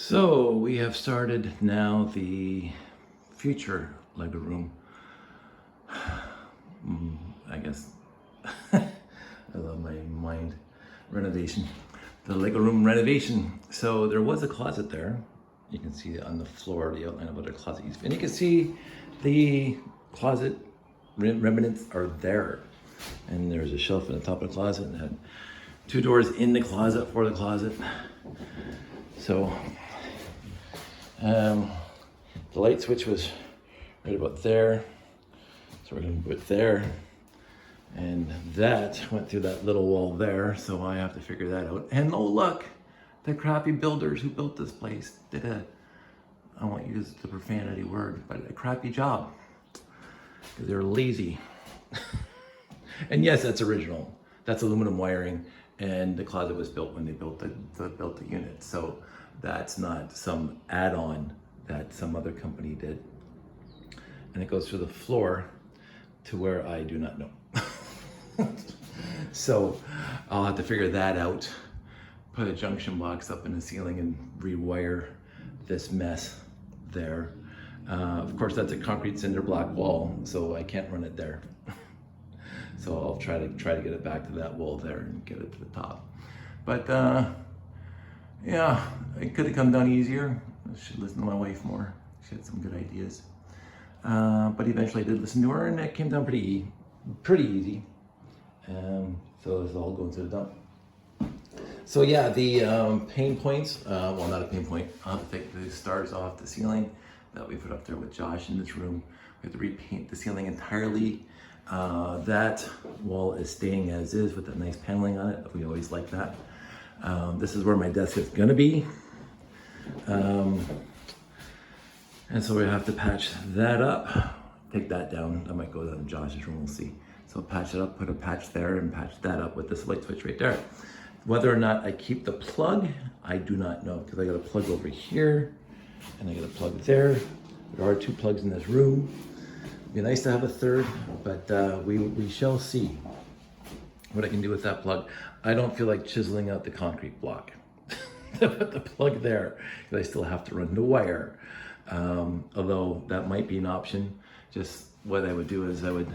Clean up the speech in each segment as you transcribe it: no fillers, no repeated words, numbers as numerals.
So we have started now the future Lego room. I guess I love my mind renovation. The Lego room renovation. So there was a closet there. You can see on the floor the outline of what a closet used to be. And you can see the closet remnants are there. And there's a shelf in the top of the closet and had two doors in the closet for the closet. So the light switch was right about there. So we're gonna put it there. And that went through that little wall there. So I have to figure that out. And oh look, the crappy builders who built this place did I won't use the profanity word, but a crappy job. Because they're lazy. And yes, that's original. That's aluminum wiring. And the closet was built when they built the unit. So that's not some add-on that some other company did. And it goes through the floor to where I do not know. So I'll have to figure that out, put a junction box up in the ceiling and rewire this mess there. Of course, that's a concrete cinder block wall, so I can't run it there. So I'll try to get it back to that wall there and get it to the top. But yeah, it could have come done easier. I should listen to my wife more. She had some good ideas. But eventually I did listen to her and it came down pretty easy. So it's all going to the dump. So yeah, the pain points, well, not a pain point. I'll have to take the stars off the ceiling that we put up there with Josh in this room. We have to repaint the ceiling entirely. That wall is staying as is with that nice paneling on it. We always like that. This is where my desk is gonna be. And so we have to patch that up, take that down. I might go down to Josh's room, we'll see. So patch it up, put a patch there and patch that up with this light switch right there. Whether or not I keep the plug, I do not know, because I got a plug over here and I got a plug there. There are two plugs in this room. It'd be nice to have a third, but we shall see what I can do with that plug. I don't feel like chiseling out the concrete block to put the plug there, because I still have to run the wire. Although that might be an option. Just what I would do is I would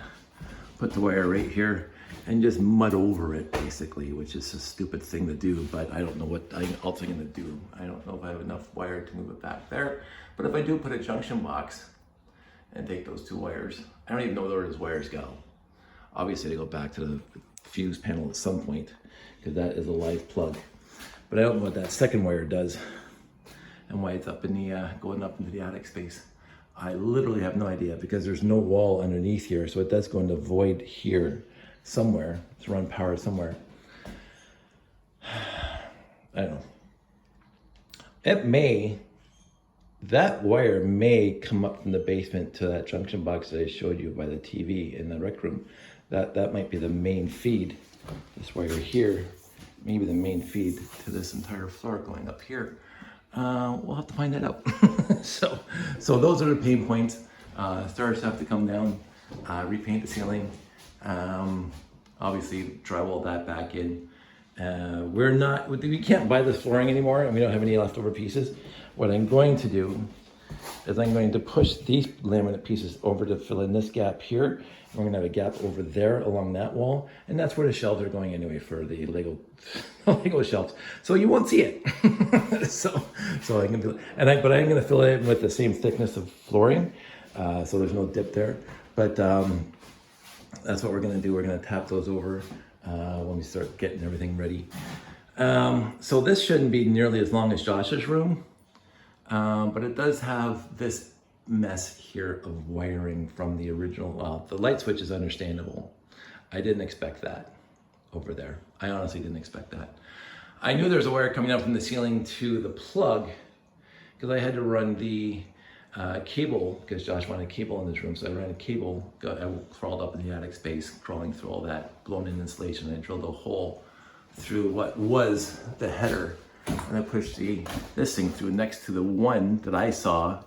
put the wire right here and just mud over it basically, which is a stupid thing to do, but I don't know what else I'm gonna do. I don't know if I have enough wire to move it back there, but if I do put a junction box and take those two wires, I don't even know where those wires go. Obviously they go back to the fuse panel at some point, because that is a live plug. But I don't know what that second wire does and why it's up in the, going up into the attic space. I literally have no idea, because there's no wall underneath here, so it does go into void here somewhere to run power somewhere. I don't know. It may, that wire may come up from the basement to that junction box that I showed you by the TV in the rec room. That might be the main feed. This wire here, maybe the main feed to this entire floor going up here. We'll have to find that out. So those are the pain points. Stars have to come down, repaint the ceiling, obviously drywall that back in. We can't buy this flooring anymore, and we don't have any leftover pieces. What I'm going to do is I'm going to push these laminate pieces over to fill in this gap here. We're gonna have a gap over there along that wall, and that's where the shelves are going anyway for the Lego shelves. So you won't see it. so I can do, but I'm gonna fill it in with the same thickness of flooring, so there's no dip there. But that's what we're gonna do. We're gonna tap those over when we start getting everything ready. So this shouldn't be nearly as long as Josh's room, but it does have this mess here of wiring from the original. Well, the light switch is understandable. I didn't expect that over there. I honestly didn't expect that. I knew there was a wire coming up from the ceiling to the plug, because I had to run the cable, because Josh wanted a cable in this room, so I ran a cable. I crawled up in the attic space, crawling through all that blown in insulation, and I drilled a hole through what was the header, and I pushed this thing through next to the one that I saw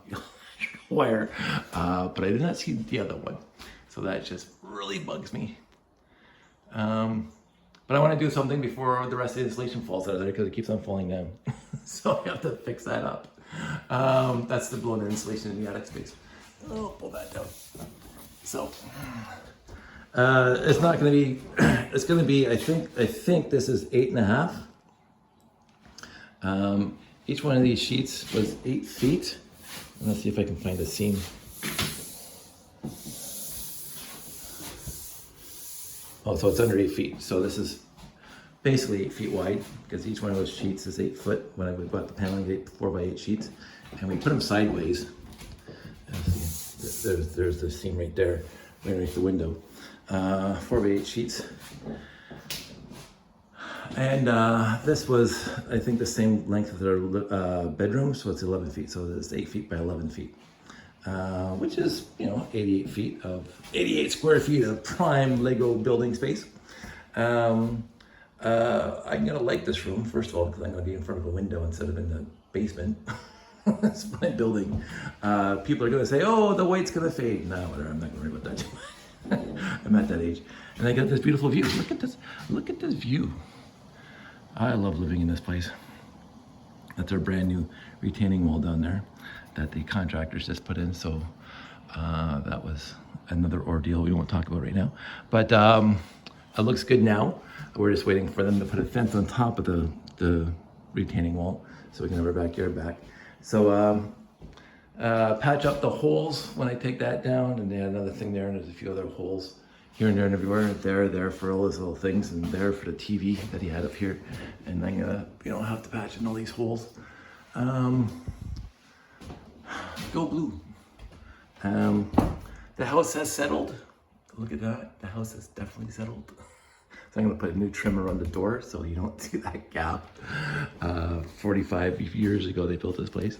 wire, but I did not see the other one, so that just really bugs me. But I want to do something before the rest of the insulation falls out of there, because it keeps on falling down. So I have to fix that up. That's the blown insulation in the attic space. I'll pull that down. So it's not going to be. It's going to be. I think this is 8.5. Each one of these sheets was 8 feet. Let's see if I can find a seam. Oh, so it's under 8 feet. So this is basically 8 feet wide because each one of those sheets is 8 foot. When I bought the paneling, 4x8 sheets, and we put them sideways. There's the seam right there, right underneath the window. 4x8 sheets. And this was, I think, the same length as our bedroom, so it's 11 feet. So it's 8 feet by 11 feet, which is, 88 square feet of prime Lego building space. I'm gonna like this room, first of all, because I'm gonna be in front of a window instead of in the basement. That's my building. People are gonna say, oh, the white's gonna fade. No, whatever, I'm not gonna worry about that. I'm at that age. And I got this beautiful view. Look at this view. I love living in this place. That's our brand new retaining wall down there that the contractors just put in. So that was another ordeal we won't talk about right now. But it looks good now. We're just waiting for them to put a fence on top of the retaining wall so we can have our backyard back. So patch up the holes when I take that down, and they had another thing there, and there's a few other holes here and there and everywhere. There for all those little things, and there for the TV that he had up here. And I'm gonna, have to patch in all these holes. Go blue. The house has settled. Look at that. The house has definitely settled. So I'm gonna put a new trimmer on the door so you don't see that gap. 45 years ago they built this place.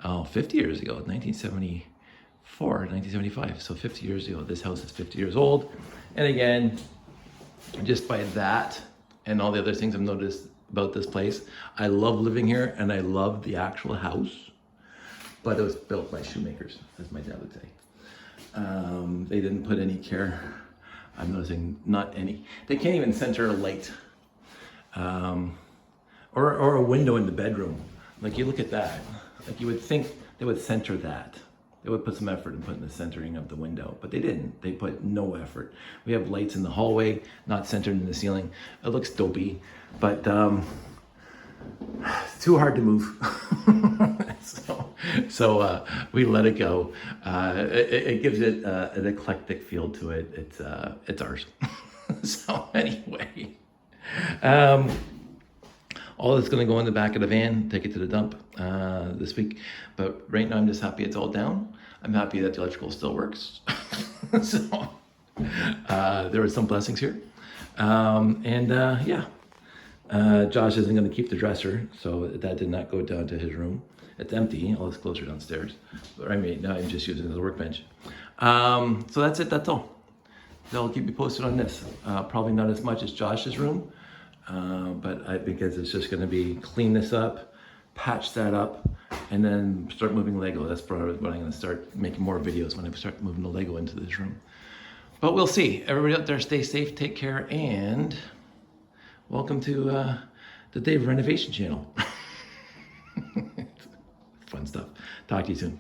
50 years ago, 1974, 1975. So 50 years ago, this house is 50 years old. And again, just by that and all the other things I've noticed about this place, I love living here and I love the actual house, but it was built by shoemakers, as my dad would say. They didn't put any care. I'm noticing not any. They can't even center a light or a window in the bedroom. Like, you look at that, like, you would think they would center that. They would put some effort in putting the centering of the window, but they didn't. They put no effort. We have lights in the hallway, not centered in the ceiling. It looks dopey, but it's too hard to move. so we let it go. It gives it an eclectic feel to it. It's ours. So anyway, all that's going to go in the back of the van, take it to the dump this week. But right now I'm just happy it's all down. I'm happy that the electrical still works. So there were some blessings here. Josh isn't going to keep the dresser, so that did not go down to his room. It's empty. All his clothes are downstairs. But now I'm just using it as a workbench. So that's it. That's all. They'll keep you posted on this. Probably not as much as Josh's room, but because it's just going to be clean this up, patch that up, and then start moving Lego. That's probably when I'm going to start making more videos, when I start moving the Lego into this room. But we'll see. Everybody out there, stay safe, take care, and welcome to the Dave Renovation channel. Fun stuff. Talk to you soon.